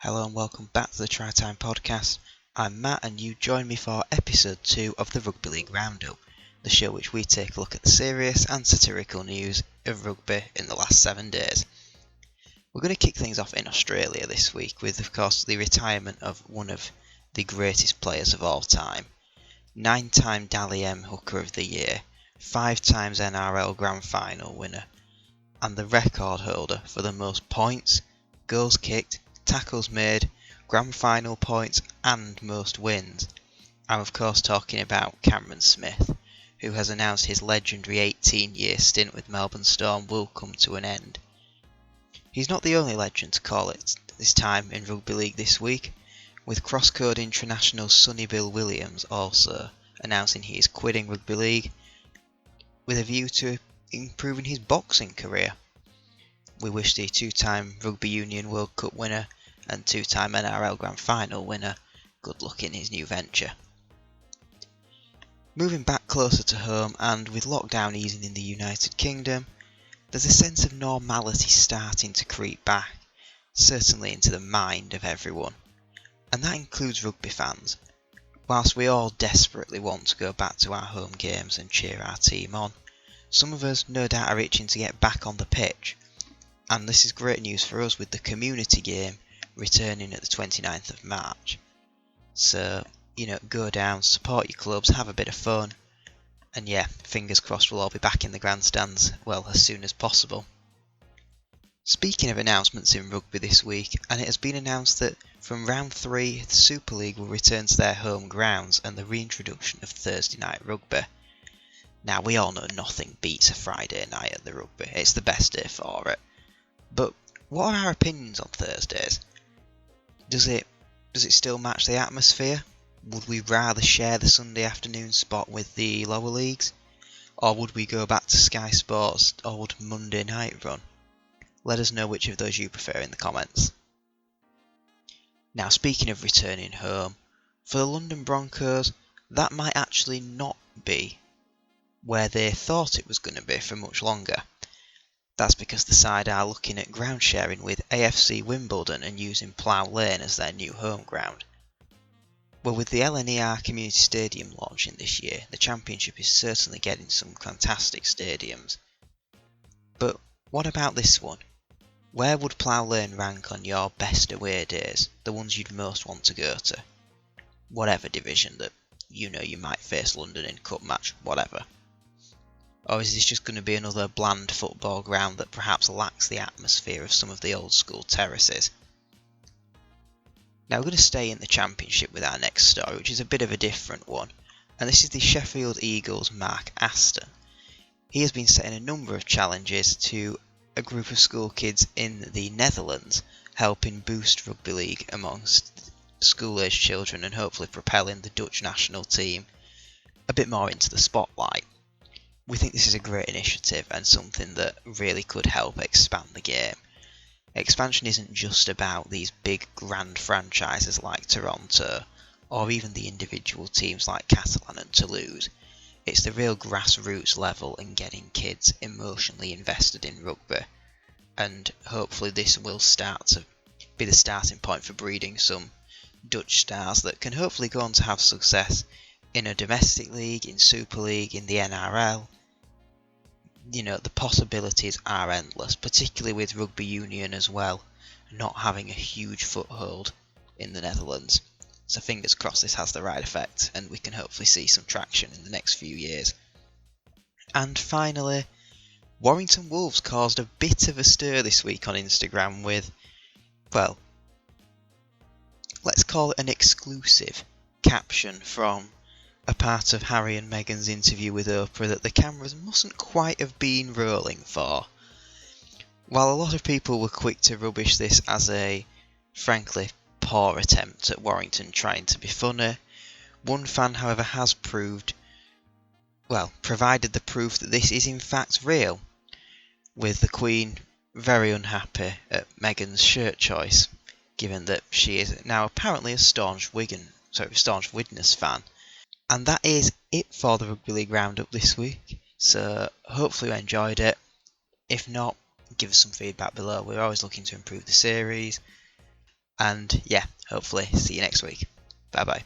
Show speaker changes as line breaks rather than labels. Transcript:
Hello and welcome back to the Try Time podcast. I'm Matt and you join me for episode 2 of the Rugby League Roundup, the show which we take a look at the serious and satirical news of rugby in the last 7 days. We're going to kick things off in Australia this week with, of course, the retirement of one of the greatest players of all time, 9-time Dally M Hooker of the Year, 5 times NRL Grand Final winner, and the record holder for the most points, goals kicked, tackles made, Grand Final points and most wins. I'm of course talking about Cameron Smith, who has announced his legendary 18-year stint with Melbourne Storm will come to an end. He's not the only legend to call it this time in Rugby League this week, with cross-code international Sonny Bill Williams also announcing he is quitting Rugby League with a view to improving his boxing career. We wish the 2-time Rugby Union World Cup winner and 2-time NRL Grand Final winner good luck in his new venture. Moving back closer to home and with lockdown easing in the United Kingdom, there's a sense of normality starting to creep back, certainly into the mind of everyone, and that includes rugby fans. Whilst we all desperately want to go back to our home games and cheer our team on, some of us no doubt are itching to get back on the pitch, and this is great news for us with the community game returning at the 29th of March. So, go down, support your clubs, have a bit of fun, and fingers crossed we'll all be back in the grandstands, as soon as possible. Speaking of announcements in rugby this week, and it has been announced that from round 3 the Super League will return to their home grounds and the reintroduction of Thursday night rugby. Now we all know nothing beats a Friday night at the rugby, it's the best day for it. But what are our opinions on Thursdays? Does it still match the atmosphere? Would we rather share the Sunday afternoon spot with the lower leagues? Or would we go back to Sky Sports' old Monday night run? Let us know which of those you prefer in the comments. Now speaking of returning home, for the London Broncos, that might actually not be where they thought it was going to be for much longer. That's because the side are looking at ground sharing with AFC Wimbledon and using Plough Lane as their new home ground. Well, with the LNER Community Stadium launching this year, the Championship is certainly getting some fantastic stadiums. But what about this one? Where would Plough Lane rank on your best away days, the ones you'd most want to go to? Whatever division that you might face London in cup match, whatever. Or is this just going to be another bland football ground that perhaps lacks the atmosphere of some of the old school terraces? Now we're going to stay in the Championship with our next story, which is a bit of a different one, and this is the Sheffield Eagles' Mark Aston. He has been setting a number of challenges to a group of school kids in the Netherlands, helping boost rugby league amongst school-aged children and hopefully propelling the Dutch national team a bit more into the spotlight. We think this is a great initiative and something that really could help expand the game. Expansion isn't just about these big grand franchises like Toronto or even the individual teams like Catalan and Toulouse. It's the real grassroots level and getting kids emotionally invested in rugby, and hopefully this will start to be the starting point for breeding some Dutch stars that can hopefully go on to have success in a domestic league, in Super League, in the NRL. The possibilities are endless, particularly with rugby union as well, not having a huge foothold in the Netherlands. So fingers crossed this has the right effect and we can hopefully see some traction in the next few years. And finally, Warrington Wolves caused a bit of a stir this week on Instagram with, let's call it an exclusive caption from a part of Harry and Meghan's interview with Oprah that the cameras mustn't quite have been rolling for. While a lot of people were quick to rubbish this as a, frankly, poor attempt at Warrington trying to be funny, one fan however has provided the proof that this is in fact real, with the Queen very unhappy at Meghan's shirt choice, given that she is now apparently a staunch Widnes fan. And that is it for the Rugby League Roundup this week, so hopefully you enjoyed it. If not, give us some feedback below. We're always looking to improve the series. And yeah, hopefully see you next week. Bye bye.